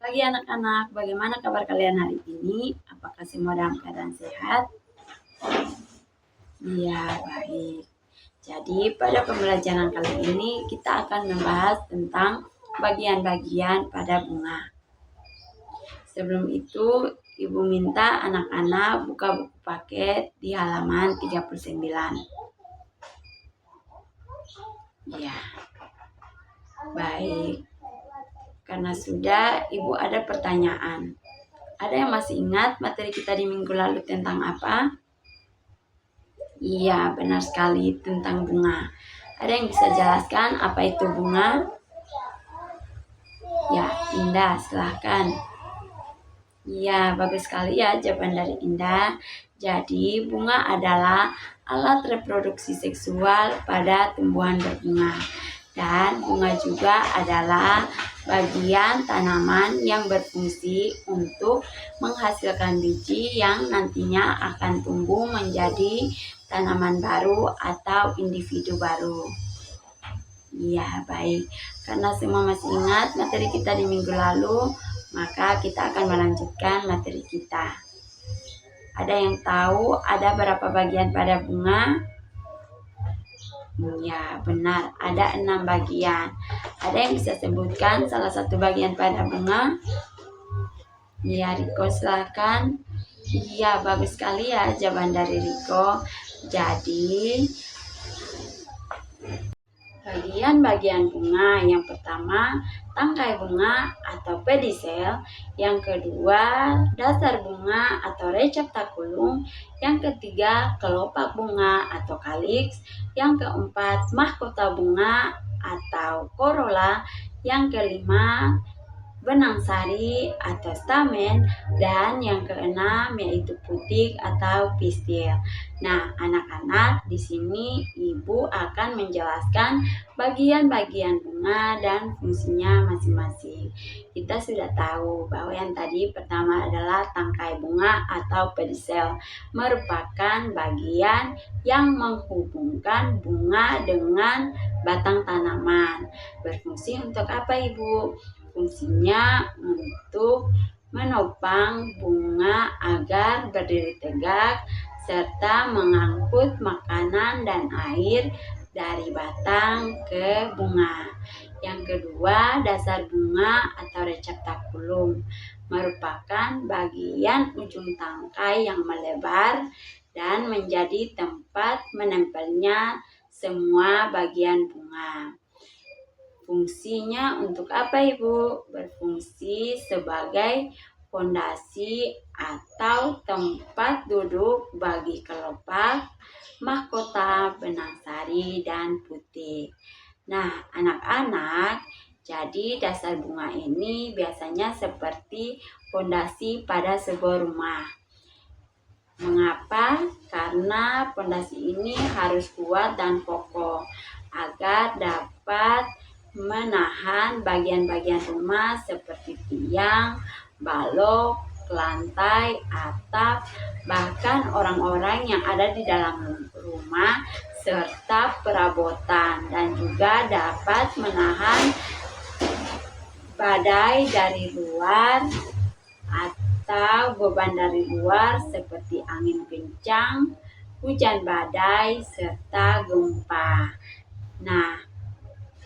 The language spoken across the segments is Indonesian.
Pagi anak-anak, bagaimana kabar kalian hari ini? Apakah semua dalam keadaan sehat? Iya, baik. Jadi pada pembelajaran kali ini kita akan membahas tentang bagian-bagian pada bunga. Sebelum itu, Ibu minta anak-anak buka buku paket di halaman 39. Ya, baik. Karena sudah, Ibu ada pertanyaan. Ada yang masih ingat materi kita di minggu lalu tentang apa? Iya, benar sekali, tentang bunga. Ada yang bisa jelaskan apa itu bunga? Ya, Indah, silahkan. Iya, bagus sekali ya jawaban dari Indah. Jadi, bunga adalah alat reproduksi seksual pada tumbuhan berbunga. Dan bunga juga adalah bagian tanaman yang berfungsi untuk menghasilkan biji yang nantinya akan tumbuh menjadi tanaman baru atau individu baru. Iya, baik. Karena semua masih ingat materi kita di minggu lalu, maka kita akan melanjutkan materi kita. Ada yang tahu ada berapa bagian pada bunga? Ya, benar. Ada 6 bagian. Ada yang bisa sebutkan salah satu bagian pada bunga? Ya, Riko, silakan. Iya, bagus sekali ya jawaban dari Riko. Jadi, bagian-bagian bunga yang pertama tangkai bunga atau pedicel, yang kedua dasar bunga atau receptakulum, yang ketiga kelopak bunga atau kaliks, yang keempat mahkota bunga atau corolla, yang kelima benang sari atau stamen, dan yang keenam yaitu putik atau pistil. Nah, anak-anak, di sini Ibu akan menjelaskan bagian-bagian bunga dan fungsinya masing-masing. Kita sudah tahu bahwa yang tadi pertama adalah tangkai bunga atau pedicel, merupakan bagian yang menghubungkan bunga dengan batang tanaman. Berfungsi untuk apa, Ibu? Fungsinya untuk menopang bunga agar berdiri tegak serta mengangkut makanan dan air dari batang ke bunga. Yang kedua, dasar bunga atau receptakulum, merupakan bagian ujung tangkai yang melebar dan menjadi tempat menempelnya semua bagian bunga. Fungsinya untuk apa, Ibu? Berfungsi sebagai fondasi atau tempat duduk bagi kelopak, mahkota, benang sari, dan putik. Nah, anak-anak, jadi dasar bunga ini biasanya seperti fondasi pada sebuah rumah. Mengapa? Karena fondasi ini harus kuat dan kokoh agar dapat menahan bagian-bagian rumah seperti tiang, balok, lantai, atap, bahkan orang-orang yang ada di dalam rumah serta perabotan, dan juga dapat menahan badai dari luar atau beban dari luar seperti angin kencang, hujan badai, serta gempa. Nah,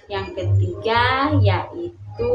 yang ketiga yaitu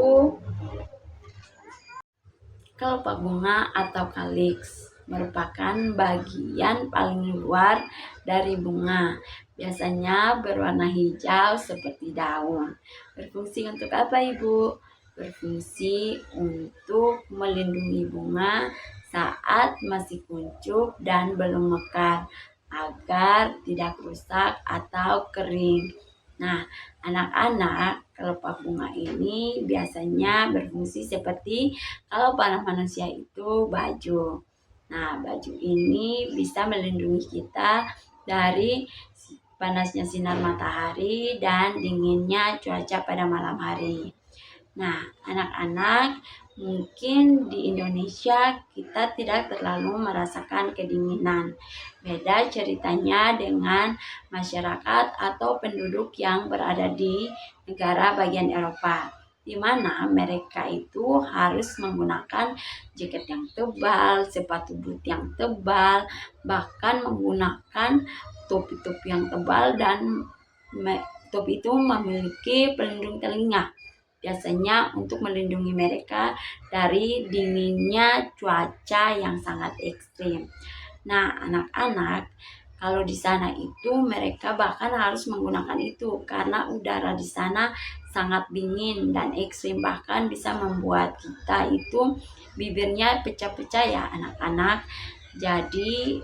kelopak bunga atau kaliks, merupakan bagian paling luar dari bunga. Biasanya berwarna hijau seperti daun. Berfungsi untuk apa, Ibu? Berfungsi untuk melindungi bunga saat masih kuncup dan belum mekar agar tidak rusak atau kering. Nah, anak-anak, kelopak bunga ini biasanya berfungsi seperti kalau pada manusia itu baju. Nah, baju ini bisa melindungi kita dari panasnya sinar matahari dan dinginnya cuaca pada malam hari. Nah, anak-anak, mungkin di Indonesia kita tidak terlalu merasakan kedinginan. Beda ceritanya dengan masyarakat atau penduduk yang berada di negara bagian Eropa. di mana mereka itu harus menggunakan jaket yang tebal, sepatu boot yang tebal, bahkan menggunakan topi-topi yang tebal, dan topi itu memiliki pelindung telinga. Biasanya untuk melindungi mereka dari dinginnya cuaca yang sangat ekstrim. Nah, anak-anak, kalau di sana itu mereka bahkan harus menggunakan itu karena udara di sana sangat dingin dan ekstrim, bahkan bisa membuat kita itu bibirnya pecah-pecah ya anak-anak. Jadi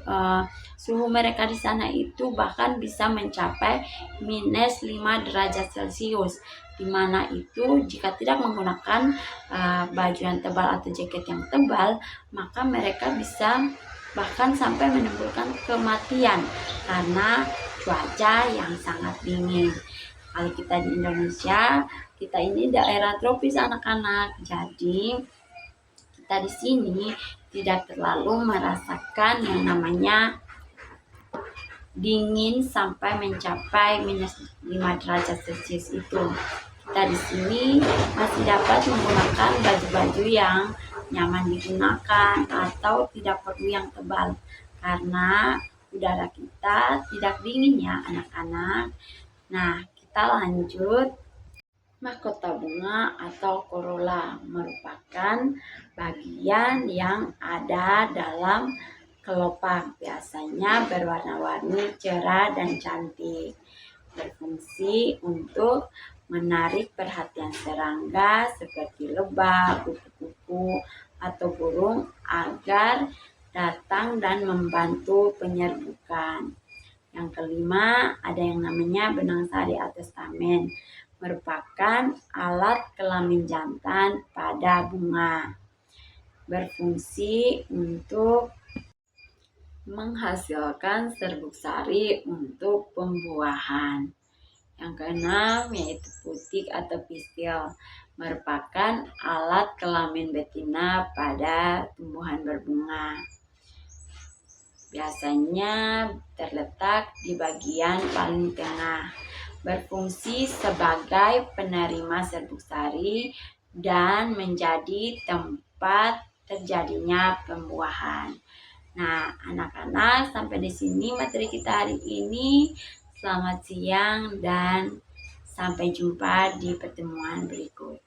suhu mereka di sana itu bahkan bisa mencapai minus 5 derajat Celcius, di mana itu jika tidak menggunakan baju yang tebal atau jaket yang tebal, maka mereka bisa bahkan sampai menimbulkan kematian karena cuaca yang sangat dingin. Kalau kita di Indonesia, kita ini daerah tropis anak-anak, jadi kita di sini tidak terlalu merasakan yang namanya dingin sampai mencapai minus 5 derajat Celcius itu. Kita di sini masih dapat menggunakan baju-baju yang nyaman digunakan atau tidak perlu yang tebal karena udara kita tidak dingin ya anak-anak. Nah, kita lanjut. Mahkota bunga atau corolla merupakan bagian yang ada dalam kelopak, biasanya berwarna-warni cerah dan cantik, berfungsi untuk menarik perhatian serangga seperti lebah, kupu-kupu, atau burung agar datang dan membantu penyerbukan. Yang kelima, ada yang namanya benang sari atau stamen, merupakan alat kelamin jantan pada bunga, berfungsi untuk menghasilkan serbuk sari untuk pembuahan. Yang keenam yaitu putik atau pistil, merupakan alat kelamin betina pada tumbuhan berbunga. Biasanya terletak di bagian paling tengah, berfungsi sebagai penerima serbuk sari dan menjadi tempat terjadinya pembuahan. Nah, anak-anak, sampai di sini materi kita hari ini. Selamat siang dan sampai jumpa di pertemuan berikut.